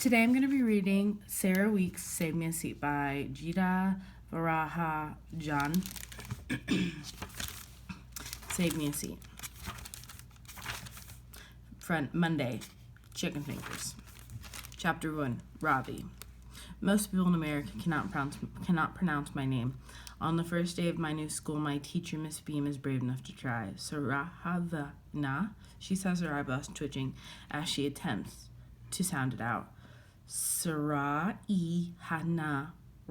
Today I'm going to be reading Sarah Weeks' Save Me a Seat by Jita Varahajan. Save Me a Seat. Front Monday, Chicken Fingers. Chapter 1, Ravi. Most people in America cannot pronounce my name. On the first day of my new school, my teacher, Miss Beam, is brave enough to try. Sarahavana, she says, her eyebrows twitching as she attempts to sound it out. Sarahihana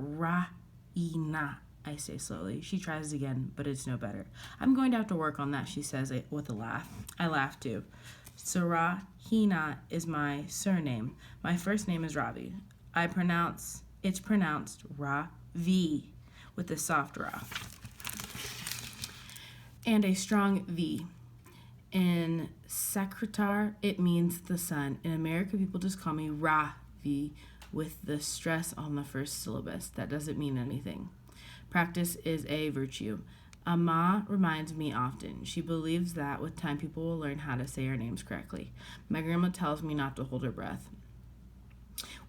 Raina, I say slowly. She tries again, but it's no better. I'm going to have to work on that, she says it with a laugh. I laugh too. Sarahina is my surname. My first name is Ravi. It's pronounced Ravi with a soft Ra and a strong V. In Sakritar, it means the sun. In America, people just call me Ravi with the stress on the first syllabus. That doesn't mean anything. Practice is a virtue. Amma reminds me often. She believes that with time, people will learn how to say our names correctly. My grandma tells me not to hold her breath.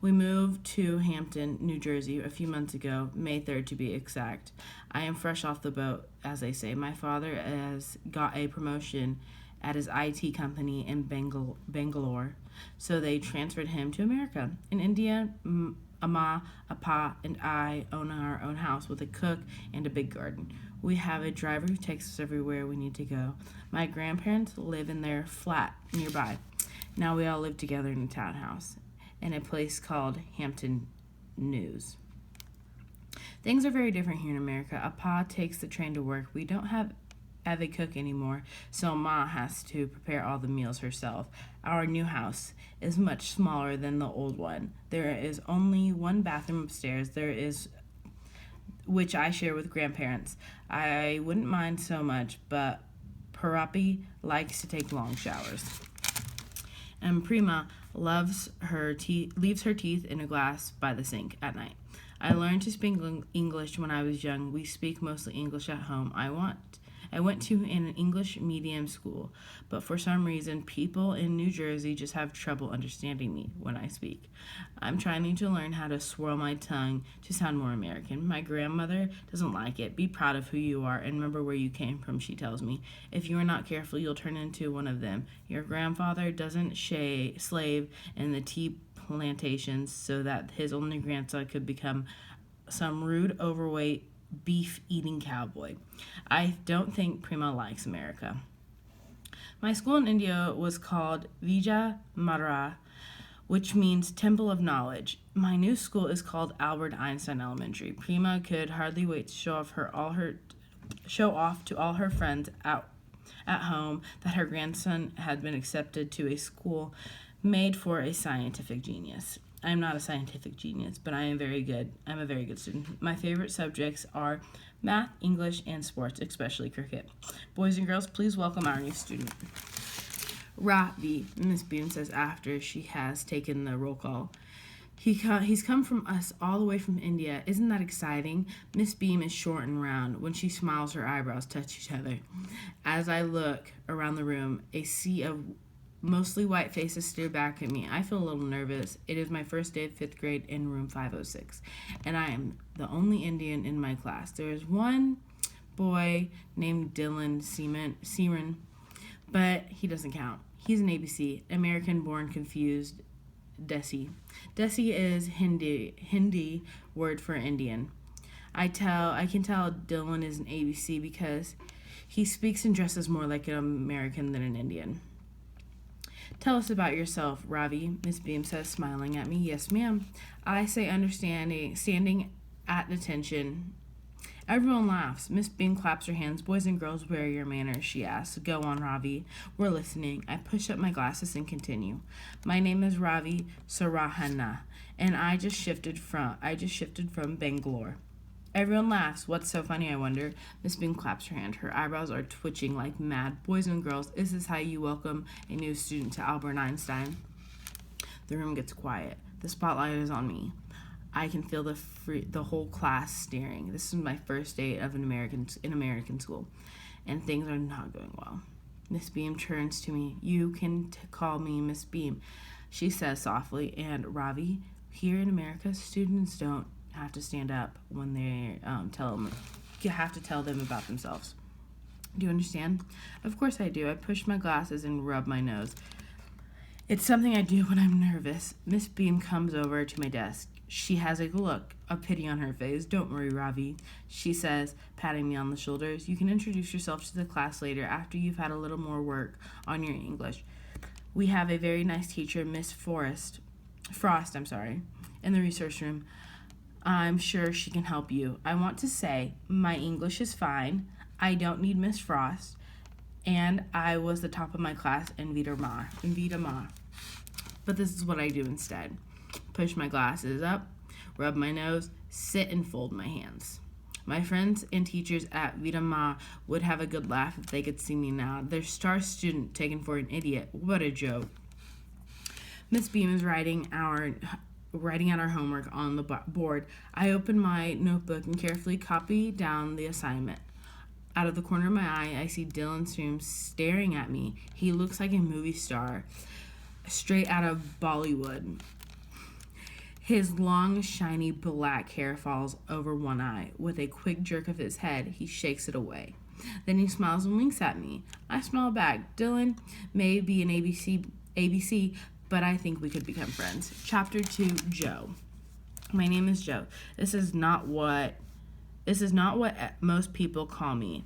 We moved to Hampton, New Jersey, a few months ago, May 3rd to be exact. I am fresh off the boat, as they say. My father has got a promotion at his IT company in Bangalore, so they transferred him to America. In India, Amma, Appa, and I own our own house with a cook and a big garden. We have a driver who takes us everywhere we need to go. My grandparents live in their flat nearby. Now we all live together in a townhouse in a place called Hampton News. Things are very different here in America. Appa takes the train to work. We don't have a cook anymore, so Ma has to prepare all the meals herself. Our new house is much smaller than the old one. There is only one bathroom upstairs, which I share with grandparents. I wouldn't mind so much, but Parapi likes to take long showers. And Prima leaves her teeth in a glass by the sink at night. I learned to speak English when I was young. We speak mostly English at home. I went to an English medium school, but for some reason, people in New Jersey just have trouble understanding me when I speak. I'm trying to learn how to swirl my tongue to sound more American. My grandmother doesn't like it. Be proud of who you are and remember where you came from, she tells me. If you are not careful, you'll turn into one of them. Your grandfather doesn't slave in the tea plantations so that his only grandson could become some rude, overweight, beef-eating cowboy. I don't think Prima likes America. My school in India was called Vijay Madhura, which means Temple of Knowledge. My new school is called Albert Einstein Elementary. Prima could hardly wait to show off to all her friends at home that her grandson had been accepted to a school made for a scientific genius. I am not a scientific genius, but I'm a very good student. My favorite subjects are math, English, and sports, especially cricket. Boys and girls, please welcome our new student. Ravi, Miss Beam says after she has taken the roll call. He's come from us all the way from India. Isn't that exciting? Miss Beam is short and round. When she smiles, her eyebrows touch each other. As I look around the room, a sea of mostly white faces stare back at me. I feel a little nervous. It is my first day of 5th grade in room 506, and I am the only Indian in my class. There is one boy named Dylan Seaman, but he doesn't count. He's an ABC, American-born confused Desi. Desi is Hindi word for Indian. I can tell Dylan is an ABC because he speaks and dresses more like an American than an Indian. Tell us about yourself, Ravi, Miss Beam says, smiling at me. Yes, ma'am. I say standing at attention. Everyone laughs. Miss Beam claps her hands. Boys and girls, where are your manners? She asks. Go on, Ravi. We're listening. I push up my glasses and continue. My name is Ravi Sarahana, and I just shifted from Bangalore. Everyone laughs. What's so funny, I wonder? Miss Beam claps her hand. Her eyebrows are twitching like mad. Boys and girls, is this how you welcome a new student to Albert Einstein? The room gets quiet. The spotlight is on me. I can feel the whole class staring. This is my first day of American school, and things are not going well. Miss Beam turns to me. You can call me Miss Beam. she says softly. And Ravi, here in America, students don't have to stand up when they you have to tell them about themselves. Do you understand? Of course I do. I push my glasses and rub my nose. It's something I do when I'm nervous. Miss Beam comes over to my desk. She has a look of pity on her face. Don't worry, Ravi, she says, patting me on the shoulders. You can introduce yourself to the class later after you've had a little more work on your English. We have a very nice teacher, Miss Frost, in the resource room. I'm sure she can help you. I want to say my English is fine. I don't need Miss Frost. And I was the top of my class in Vita Ma. But this is what I do instead. Push my glasses up, rub my nose, sit and fold my hands. My friends and teachers at Vita Ma would have a good laugh if they could see me now. Their star student taken for an idiot. What a joke. Miss Beam is writing out our homework on the board. I open my notebook and carefully copy down the assignment. Out of the corner of my eye, I see Dylan Stroom staring at me. He looks like a movie star, straight out of Bollywood. His long, shiny black hair falls over one eye. With a quick jerk of his head, he shakes it away. Then he smiles and winks at me. I smile back. Dylan may be an ABC, but I think we could become friends. Chapter 2, Joe. My name is Joe. This is not what most people call me.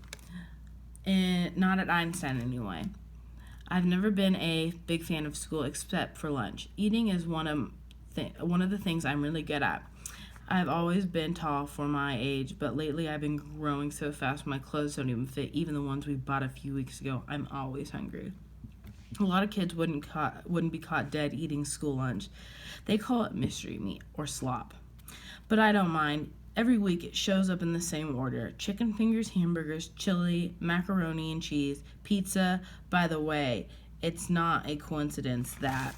And not at Einstein anyway. I've never been a big fan of school except for lunch. Eating is one of the things I'm really good at. I've always been tall for my age, but lately I've been growing so fast my clothes don't even fit, even the ones we bought a few weeks ago. I'm always hungry. A lot of kids wouldn't be caught dead eating school lunch. They call it mystery meat or slop. But I don't mind. Every week it shows up in the same order. Chicken fingers, hamburgers, chili, macaroni and cheese, pizza. By the way, it's not a coincidence that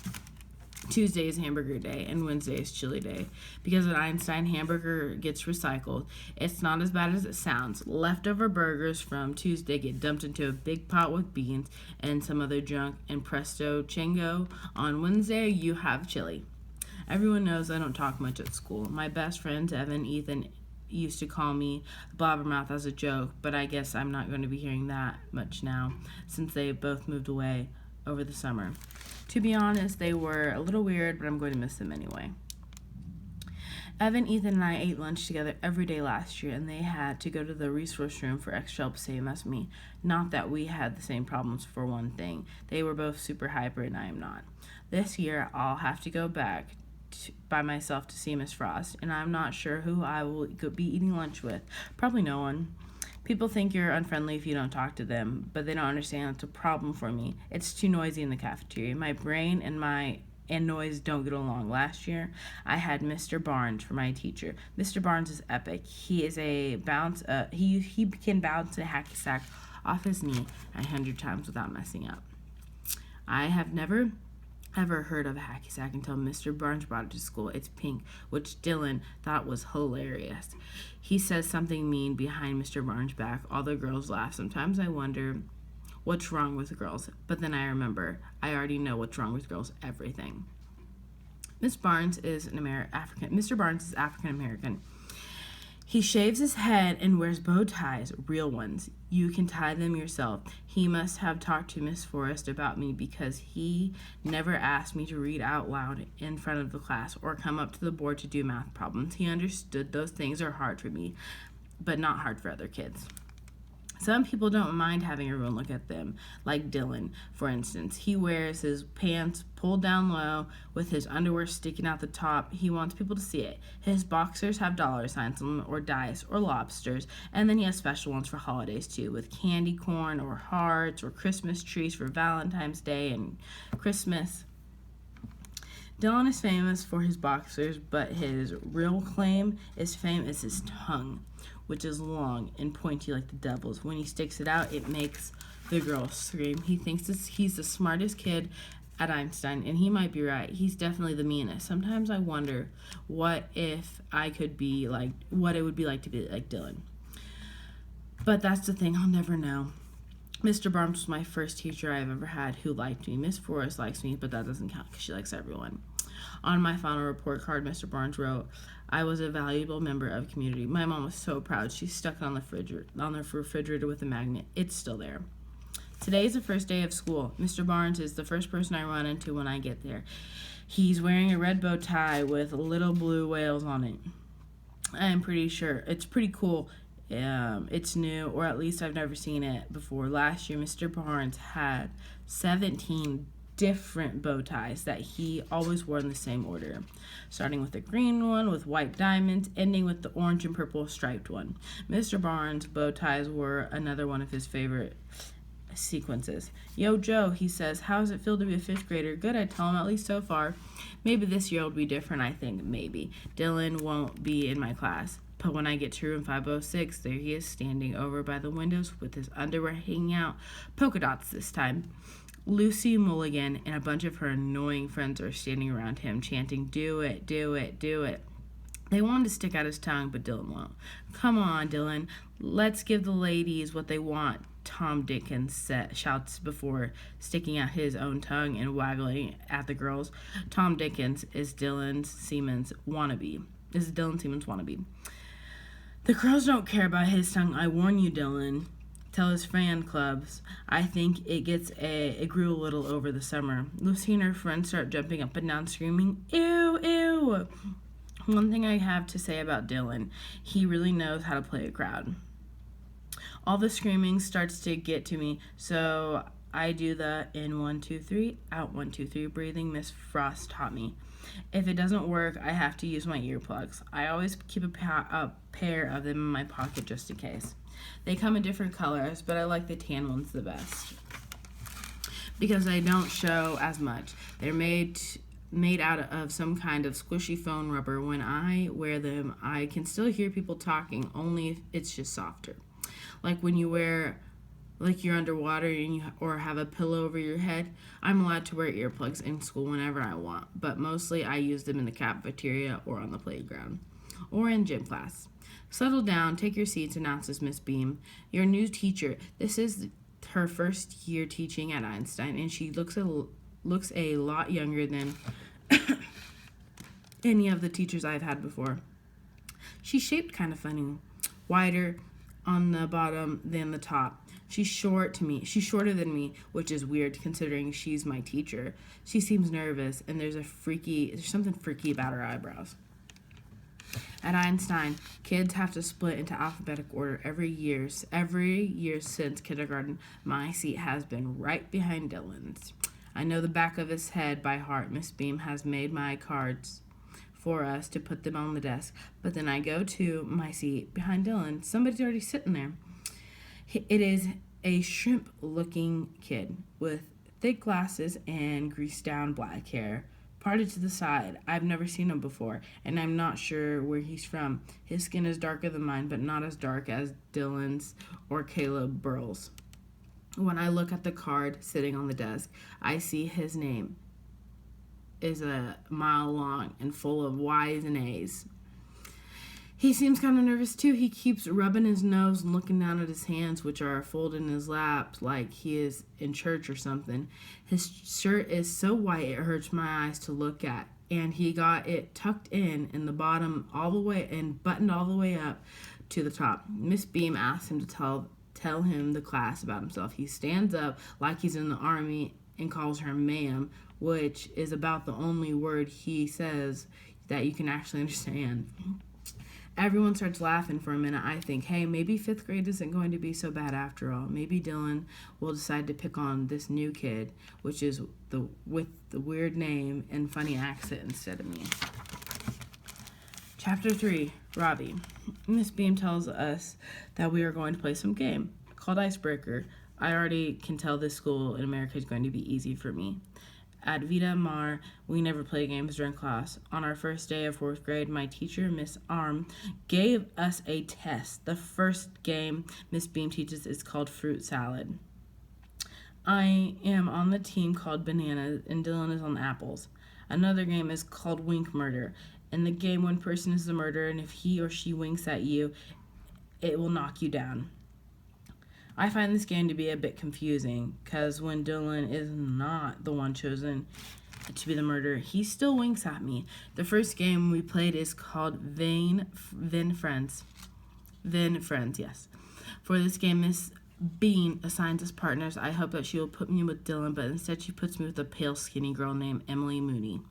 Tuesday is hamburger day and Wednesday is chili day. Because at Einstein, hamburger gets recycled. It's not as bad as it sounds. Leftover burgers from Tuesday get dumped into a big pot with beans and some other junk, and presto chango, on Wednesday you have chili. Everyone knows I don't talk much at school. My best friends, Evan, Ethan, used to call me Blabbermouth as a joke, but I guess I'm not going to be hearing that much now since they both moved away over the summer. To be honest, they were a little weird, but I'm going to miss them anyway. Evan, Ethan, and I ate lunch together every day last year, and they had to go to the resource room for extra help, same as me. Not that we had the same problems, for one thing. They were both super hyper, and I am not. This year, I'll have to go back by myself to see Miss Frost, and I'm not sure who I will be eating lunch with. Probably no one. People think you're unfriendly if you don't talk to them, but they don't understand it's a problem for me. It's too noisy in the cafeteria. My brain and noise don't get along. Last year, I had Mr. Barnes for my teacher. Mr. Barnes is epic. He is he can bounce a hacky sack off his knee 100 times without messing up. I have never ever heard of a hacky sack until Mr. Barnes brought it to school. It's pink, which Dylan thought was hilarious. He says something mean behind Mr. Barnes' back. All the girls laugh. Sometimes I wonder what's wrong with girls, but then I remember I already know what's wrong with girls, everything. Mr. Barnes is African American. He shaves his head and wears bow ties, real ones. You can tie them yourself. He must have talked to Miss Forrest about me because he never asked me to read out loud in front of the class or come up to the board to do math problems. He understood those things are hard for me, but not hard for other kids. Some people don't mind having everyone look at them, like Dylan, for instance. He wears his pants pulled down low with his underwear sticking out the top. He wants people to see it. His boxers have dollar signs on them, or dice, or lobsters, and then he has special ones for holidays too, with candy corn, or hearts, or Christmas trees for Valentine's Day and Christmas. Dylan is famous for his boxers, but his real claim is fame is his tongue, which is long and pointy like the devil's. When he sticks it out, it makes the girls scream. He thinks he's the smartest kid at Einstein, and he might be right. He's definitely the meanest. Sometimes I wonder what it would be like to be like Dylan. But that's the thing, I'll never know. Mr. Barnes was my first teacher I've ever had who liked me. Miss Forrest likes me, but that doesn't count because she likes everyone. On my final report card, Mr. Barnes wrote, I was a valuable member of the community. My mom was so proud. She stuck it on the refrigerator with a magnet. It's still there. Today is the first day of school. Mr. Barnes is the first person I run into when I get there. He's wearing a red bow tie with little blue whales on it. I am pretty sure. It's pretty cool. It's new, or at least I've never seen it before. Last year, Mr. Barnes had 17 different bow ties that he always wore in the same order, starting with the green one with white diamonds, ending with the orange and purple striped one. Mr. Barnes' bow ties were another one of his favorite sequences. Yo, Joe, he says, how does it feel to be a fifth grader? Good, I tell him, at least so far. Maybe this year will be different, I think, maybe. Dylan won't be in my class. But when I get to room 506, there he is standing over by the windows with his underwear hanging out, polka dots this time. Lucy Mulligan and a bunch of her annoying friends are standing around him, chanting, do it, do it, do it. They want to stick out his tongue, but Dylan won't. Come on, Dylan, let's give the ladies what they want, Tom Dickens shouts before sticking out his own tongue and waggling at the girls. Tom Dickens is Dylan Seaman's wannabe. The girls don't care about his tongue, I warn you, Dylan. Tell his fan clubs. I think it grew a little over the summer. Lucy and her friends start jumping up and down, screaming, ew, ew. One thing I have to say about Dylan, he really knows how to play a crowd. All the screaming starts to get to me, so I do the in 1, 2, 3, out 1, 2, 3 breathing Miss Frost taught me. If it doesn't work, I have to use my earplugs. I always keep a pair of them in my pocket just in case. They come in different colors, but I like the tan ones the best because they don't show as much. They're made out of some kind of squishy foam rubber. When I wear them, I can still hear people talking, only if it's just softer. Like when you wear, like you're underwater and or have a pillow over your head. I'm allowed to wear earplugs in school whenever I want, but mostly I use them in the cafeteria or on the playground or in gym class. Settle down, take your seats, announces Miss Beam. Your new teacher. This is her first year teaching at Einstein, and she looks a lot younger than any of the teachers I've had before. She's shaped kind of funny, wider on the bottom than the top. She's shorter than me, which is weird considering she's my teacher. She seems nervous, and there's something freaky about her eyebrows. At Einstein, kids have to split into alphabetical order every year since kindergarten. My seat has been right behind Dylan's. I know the back of his head by heart. Miss Beam has made my cards for us to put them on the desk, but then I go to my seat behind Dylan. Somebody's already sitting there. It is a shrimp-looking kid with thick glasses and greased-down black hair, parted to the side. I've never seen him before, and I'm not sure where he's from. His skin is darker than mine, but not as dark as Dylan's or Caleb Burl's. When I look at the card sitting on the desk, I see his name is a mile long and full of Y's and A's. He seems kind of nervous too. He keeps rubbing his nose and looking down at his hands, which are folded in his lap like he is in church or something. His shirt is so white it hurts my eyes to look at, and he got it tucked in the bottom all the way and buttoned all the way up to the top. Miss Beam asks him to tell him the class about himself. He stands up like he's in the army and calls her ma'am, which is about the only word he says that you can actually understand. Everyone starts laughing for a minute. I think, hey, maybe fifth grade isn't going to be so bad after all. Maybe Dylan will decide to pick on this new kid, which is with the weird name and funny accent instead of me. Chapter 3, Robbie. Miss Beam tells us that we are going to play some game called Icebreaker. I already can tell this school in America is going to be easy for me. At Vita Mar, we never play games during class. On our first day of fourth grade, my teacher, Miss Arm, gave us a test. The first game Miss Beam teaches is called Fruit Salad. I am on the team called Bananas, and Dylan is on Apples. Another game is called Wink Murder. In the game, one person is the murderer, and if he or she winks at you, it will knock you down. I find this game to be a bit confusing because when Dylan is not the one chosen to be the murderer, he still winks at me. The first game we played is called Vin Friends. Vin Friends, yes. For this game, Miss Bean assigns us partners. I hope that she will put me with Dylan, but instead she puts me with a pale, skinny girl named Emily Mooney.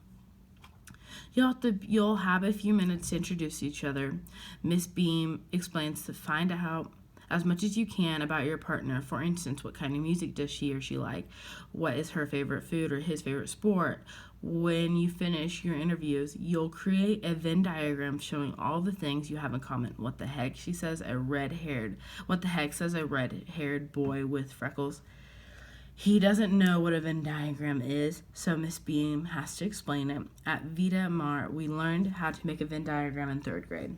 You'll have a few minutes to introduce each other. Miss Beam explains to find out as much as you can about your partner. For instance, what kind of music does she or she like? What is her favorite food or his favorite sport? When you finish your interviews, you'll create a Venn diagram showing all the things you have in common. What the heck, says a red-haired boy with freckles. He doesn't know what a Venn diagram is, so Miss Beam has to explain it. At Vita Mar, we learned how to make a Venn diagram in 3rd grade,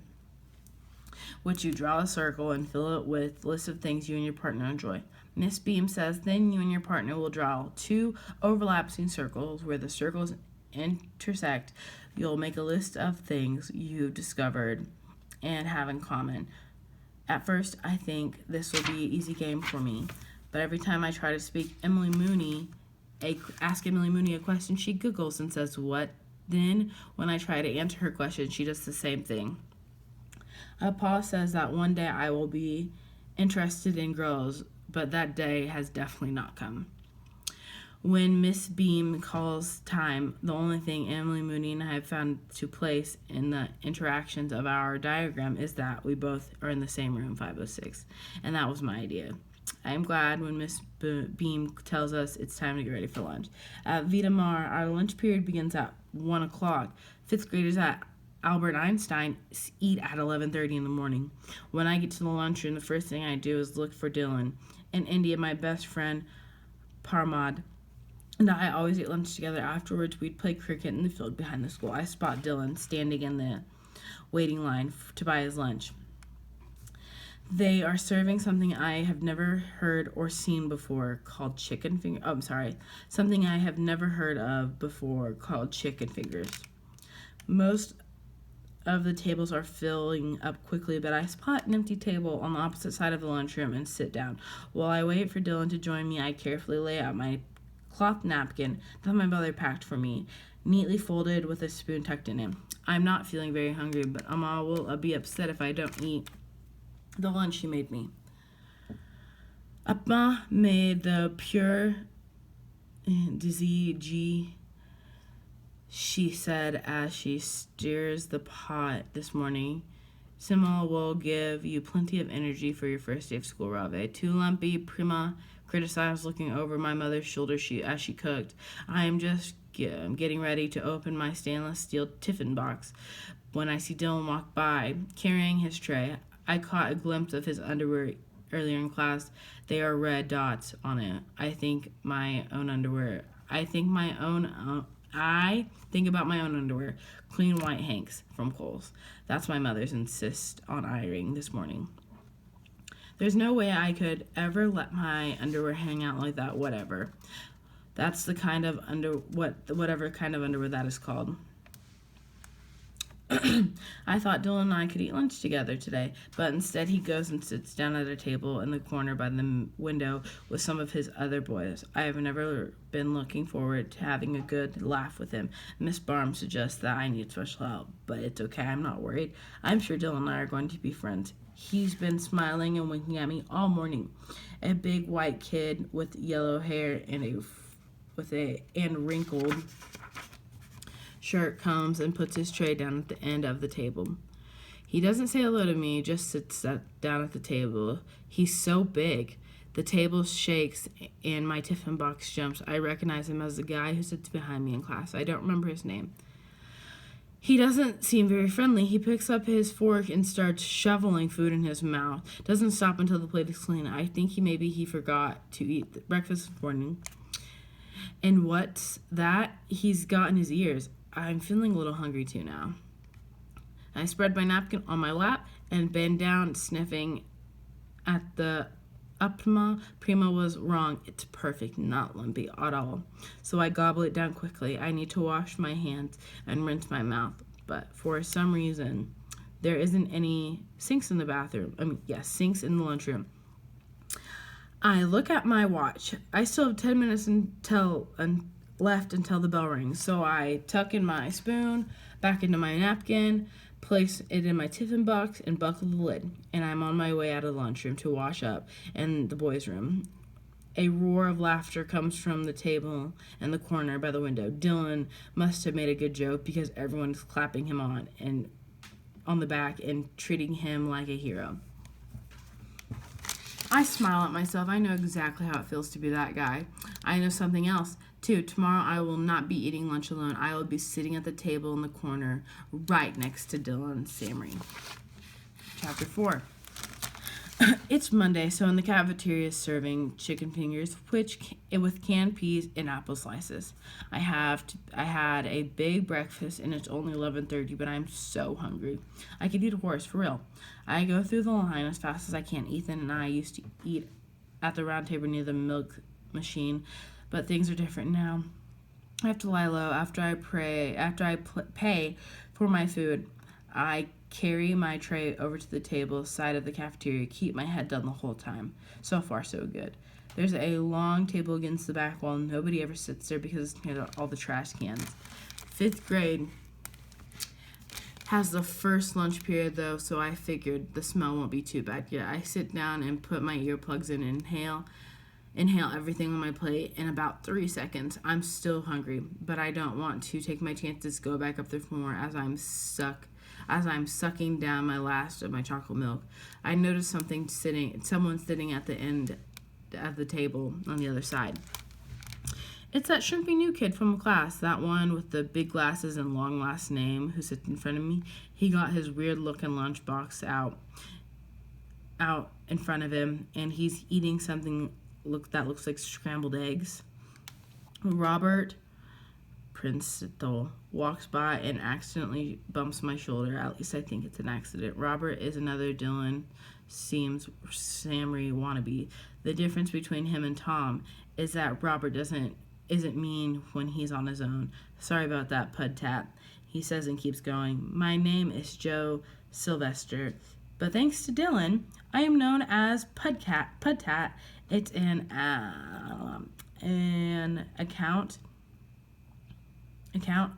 which you draw a circle and fill it with lists of things you and your partner enjoy. Miss Beam says then you and your partner will draw 2 overlapping circles where the circles intersect. You'll make a list of things you've discovered and have in common. At first, I think this will be an easy game for me, but every time I try to ask Emily Mooney a question, she giggles and says, "What?" Then, when I try to answer her question, she does the same thing. Pa says that one day I will be interested in girls, but that day has definitely not come. When Miss Beam calls time, the only thing Emily Mooney and I have found to place in the interactions of our diagram is that we both are in the same room, 506, and that was my idea. I am glad when Miss Beam tells us it's time to get ready for lunch. At Vita Mar, our lunch period begins at 1 o'clock. 5th graders at Albert Einstein eat at 11:30 in the morning. When I get to the lunchroom, the first thing I do is look for Dylan. In India, my best friend Parmad and I always eat lunch together. Afterwards, we'd play cricket in the field behind the school. I spot Dylan standing in the waiting line to buy his lunch. They are serving something I have never heard or seen before called chicken finger. Oh, I'm sorry. Something I have never heard of before called chicken fingers. Most of the tables are filling up quickly, but I spot an empty table on the opposite side of the lunchroom and sit down. While I wait for Dylan to join me, I carefully lay out my cloth napkin that my mother packed for me, neatly folded with a spoon tucked in it. I'm not feeling very hungry, but Amma will be upset if I don't eat the lunch she made me. Amma made the pure ghee, she said as she stirs the pot this morning. Sima will give you plenty of energy for your first day of school, Rave. Too lumpy, Prima criticized, looking over my mother's shoulder as she cooked. I am just getting ready to open my stainless steel tiffin box when I see Dylan walk by, carrying his tray. I caught a glimpse of his underwear earlier in class. They are red dots on it. I think about my own underwear. Clean white Hanks from Kohl's. That's my mother's insist on ironing this morning. There's no way I could ever let my underwear hang out like that, whatever. That's the kind of whatever kind of underwear that is called. I thought Dylan and I could eat lunch together today, but instead he goes and sits down at a table in the corner by the window with some of his other boys. I have never been looking forward to having a good laugh with him. Miss Barham suggests that I need special help, but it's okay, I'm not worried. I'm sure Dylan and I are going to be friends. He's been smiling and winking at me all morning. A big white kid with yellow hair and wrinkled shirt comes and puts his tray down at the end of the table. He doesn't say hello to me, just sits down at the table. He's so big. The table shakes and my tiffin box jumps. I recognize him as the guy who sits behind me in class. I don't remember his name. He doesn't seem very friendly. He picks up his fork and starts shoveling food in his mouth. Doesn't stop until the plate is clean. I think he forgot to eat breakfast this morning. And what's that he's got in his ears? I'm feeling a little hungry too now. I spread my napkin on my lap and bend down, sniffing at the Upma. Prima was wrong. It's perfect, not lumpy at all. So I gobble it down quickly. I need to wash my hands and rinse my mouth, but for some reason, there isn't any sinks in the bathroom. Sinks in the lunchroom. I look at my watch. I still have 10 minutes left until the bell rings. So I tuck in my spoon back into my napkin, place it in my tiffin box, and buckle the lid. And I'm on my way out of the lunchroom to wash up in the boys' room. A roar of laughter comes from the table in the corner by the window. Dylan must have made a good joke because everyone is clapping him on the back and treating him like a hero. I smile at myself. I know exactly how it feels to be that guy. I know something else, too. Tomorrow I will not be eating lunch alone. I will be sitting at the table in the corner right next to Dylan and Samry. Chapter 4. It's Monday, so in the cafeteria is serving chicken fingers, with canned peas and apple slices. I had a big breakfast and it's only 11:30, but I'm so hungry. I could eat a horse for real. I go through the line as fast as I can. Ethan and I used to eat at the round table near the milk machine, but things are different now. I have to lie low after I pay for my food. I carry my tray over to the table side of the cafeteria, keep my head down the whole time. So far, so good. There's a long table against the back wall. Nobody ever sits there because it's near all the trash cans. 5th grade has the first lunch period, though, so I figured the smell won't be too bad yet. I sit down and put my earplugs in and inhale everything on my plate in about 3 seconds. I'm still hungry, but I don't want to take my chances, go back up there for more as I'm sucking down my last of my chocolate milk. I notice someone sitting at the end of the table on the other side. It's that shrimpy new kid from class, that one with the big glasses and long last name who sits in front of me. He got his weird looking lunchbox out in front of him, and he's eating something that looks like scrambled eggs. Robert Princeton walks by and accidentally bumps my shoulder. At least I think it's an accident. Robert is another Dylan Samry wannabe. The difference between him and Tom is that Robert isn't mean when he's on his own. Sorry about that, Pud Tat, he says and keeps going. My name is Joe Sylvester, but thanks to Dylan, I am known as Pud Tat. It's an account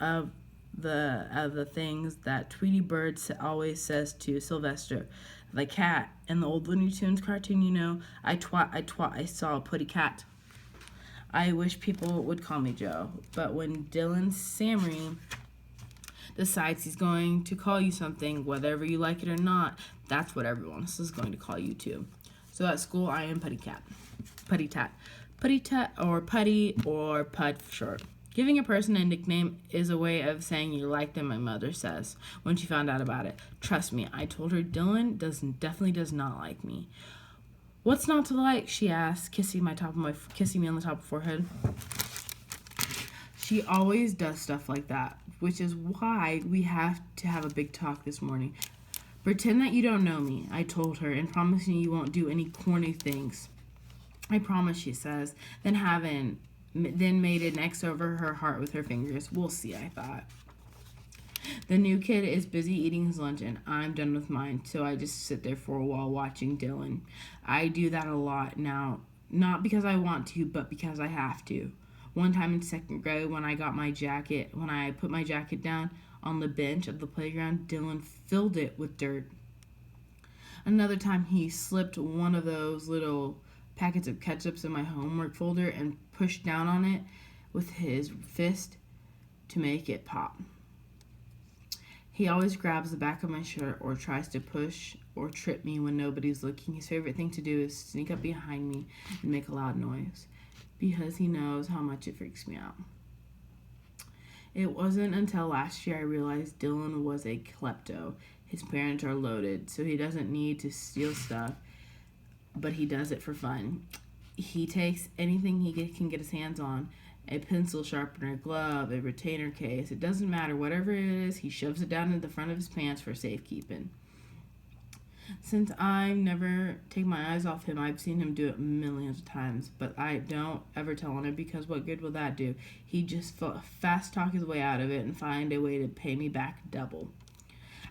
of the things that Tweety Bird always says to Sylvester. The cat in the old Looney Tunes cartoon, I saw a putty cat. I wish people would call me Joe, but when Dylan Samry decides he's going to call you something, whether you like it or not, that's what everyone else is going to call you too. So at school, I am Putty Tat, or Putty, or Pud for short. Giving a person a nickname is a way of saying you like them, my mother says when she found out about it. Trust me, I told her Dylan definitely does not like me. What's not to like? She asked, kissing me on the top of the forehead. She always does stuff like that, which is why we have to have a big talk this morning. Pretend that you don't know me, I told her, and promise me you won't do any corny things. I promise, she says, then made an X over her heart with her fingers. We'll see, I thought. The new kid is busy eating his lunch, and I'm done with mine, so I just sit there for a while watching Dylan. I do that a lot now, not because I want to, but because I have to. One time in 2nd grade, when I put my jacket down on the bench of the playground, Dylan filled it with dirt. Another time, he slipped one of those little packets of ketchups in my homework folder and pushed down on it with his fist to make it pop. He always grabs the back of my shirt or tries to push or trip me when nobody's looking. His favorite thing to do is sneak up behind me and make a loud noise because he knows how much it freaks me out. It wasn't until last year I realized Dylan was a klepto. His parents are loaded, so he doesn't need to steal stuff, but he does it for fun. He takes anything he can get his hands on, a pencil sharpener, glove, a retainer case. It doesn't matter. Whatever it is, he shoves it down in the front of his pants for safekeeping. Since I never take my eyes off him, I've seen him do it millions of times, but I don't ever tell on him because what good will that do? He just fast talk his way out of it and find a way to pay me back double.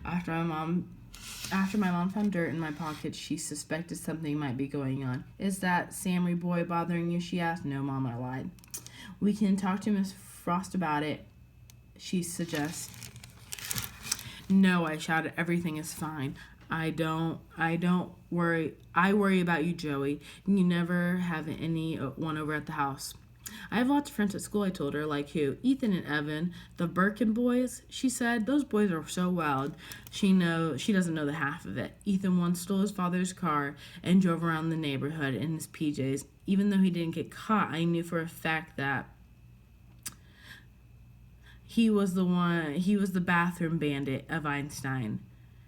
After my mom After my mom found dirt in my pocket, she suspected something might be going on. Is that Samry boy bothering you? She asked. No, Mom, I lied. We can talk to Miss Frost about it, she suggests. No, I shouted. Everything is fine. I don't worry. I worry about you, Joey. You never have anyone over at the house. I have lots of friends at school, I told her. Like who? Ethan and Evan, the Birkin boys, she said. Those boys are so wild. She doesn't know the half of it. Ethan once stole his father's car and drove around the neighborhood in his PJs. Even though he didn't get caught, I knew for a fact that he was the bathroom bandit of Einstein,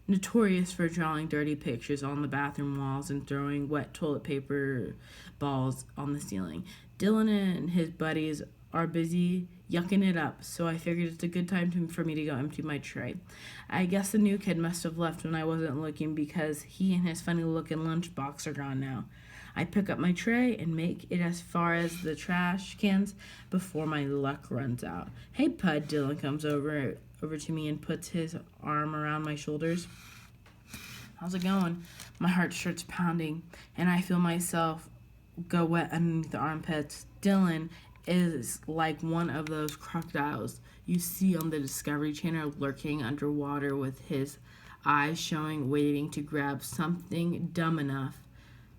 notorious for drawing dirty pictures on the bathroom walls and throwing wet toilet paper balls on the ceiling. Dylan and his buddies are busy yucking it up, so I figured it's a good time for me to go empty my tray. I guess the new kid must have left when I wasn't looking because he and his funny-looking lunchbox are gone now. I pick up my tray and make it as far as the trash cans before my luck runs out. Hey, Pud, Dylan comes over to me and puts his arm around my shoulders. How's it going? My heart starts pounding, and I feel myself go wet underneath the armpits. Dylan is like one of those crocodiles you see on the Discovery Channel lurking underwater with his eyes showing, waiting to grab something dumb enough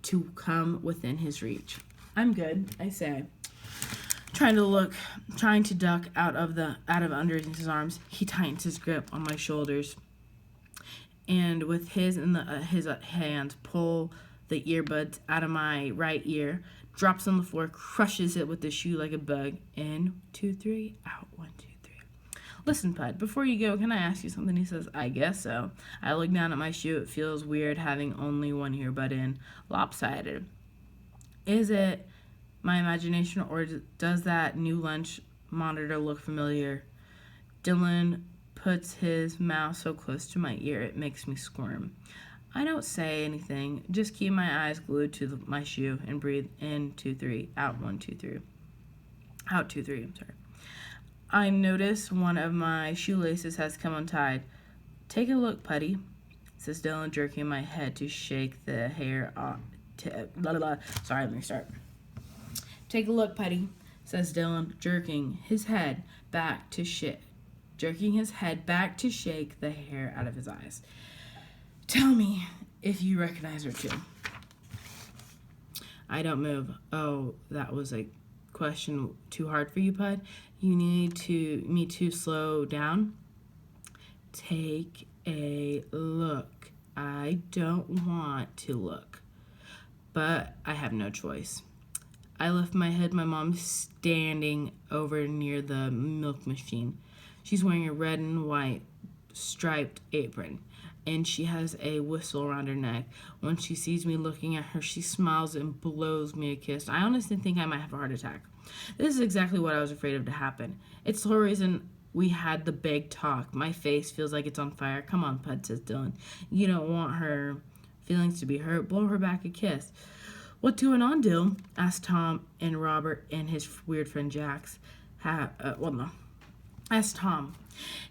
to come within his reach. I'm good, I say. Trying to duck out of under his arms. He tightens his grip on my shoulders, and with his hands pull the earbuds out of my right ear, drops on the floor, crushes it with the shoe like a bug. In, 2, 3, out, 1, 2, 3. Listen, Pud, before you go, can I ask you something? He says, I guess so. I look down at my shoe. It feels weird having only one earbud in. Lopsided. Is it my imagination, or does that new lunch monitor look familiar? Dylan puts his mouth so close to my ear it makes me squirm. I don't say anything, just keep my eyes glued to my shoe and breathe in, 2, 3, out, 1, 2, 3. Out, 2, 3, I'm sorry. I notice one of my shoelaces has come untied. Take a look, Putty, says Dylan, jerking my head to shake the hair off. Sorry, let me start. Take a look, Putty, says Dylan, jerking his head back to shake the hair out of his eyes. Tell me if you recognize her too. I don't move. Oh, that was a question too hard for you, Pud? You need me to slow down? Take a look. I don't want to look, but I have no choice. I lift my head. My mom's standing over near the milk machine. She's wearing a red and white striped apron, and she has a whistle around her neck. When she sees me looking at her, she smiles and blows me a kiss. I honestly think I might have a heart attack. This is exactly what I was afraid of to happen. It's the whole reason we had the big talk. My face feels like it's on fire. Come on, Pud, says Dylan. You don't want her feelings to be hurt. Blow her back a kiss. What's going on, Dylan? Asked Tom and Robert and his weird friend Jax. Asked Tom.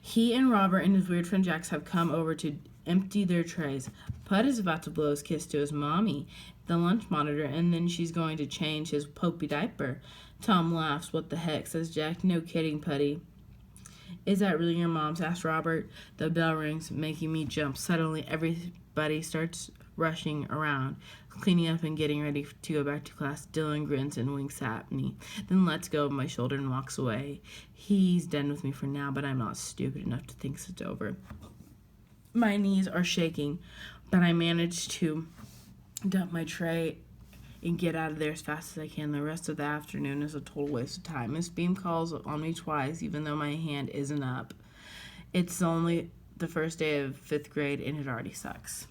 He and Robert and his weird friend Jax have come over to empty their trays. Pud is about to blow his kiss to his mommy, the lunch monitor, and then she's going to change his popey diaper. Tom laughs. What the heck, says Jack. No kidding, Putty. Is that really your mom's? Asked Robert. The bell rings, making me jump. Suddenly, everybody starts rushing around, cleaning up and getting ready to go back to class. Dylan grins and winks at me, then lets go of my shoulder and walks away. He's done with me for now, but I'm not stupid enough to think it's over. My knees are shaking, but I manage to dump my tray and get out of there as fast as I can. The rest of the afternoon is a total waste of time. Miss Beam calls on me twice, even though my hand isn't up. It's only the first day of 5th grade, and it already sucks.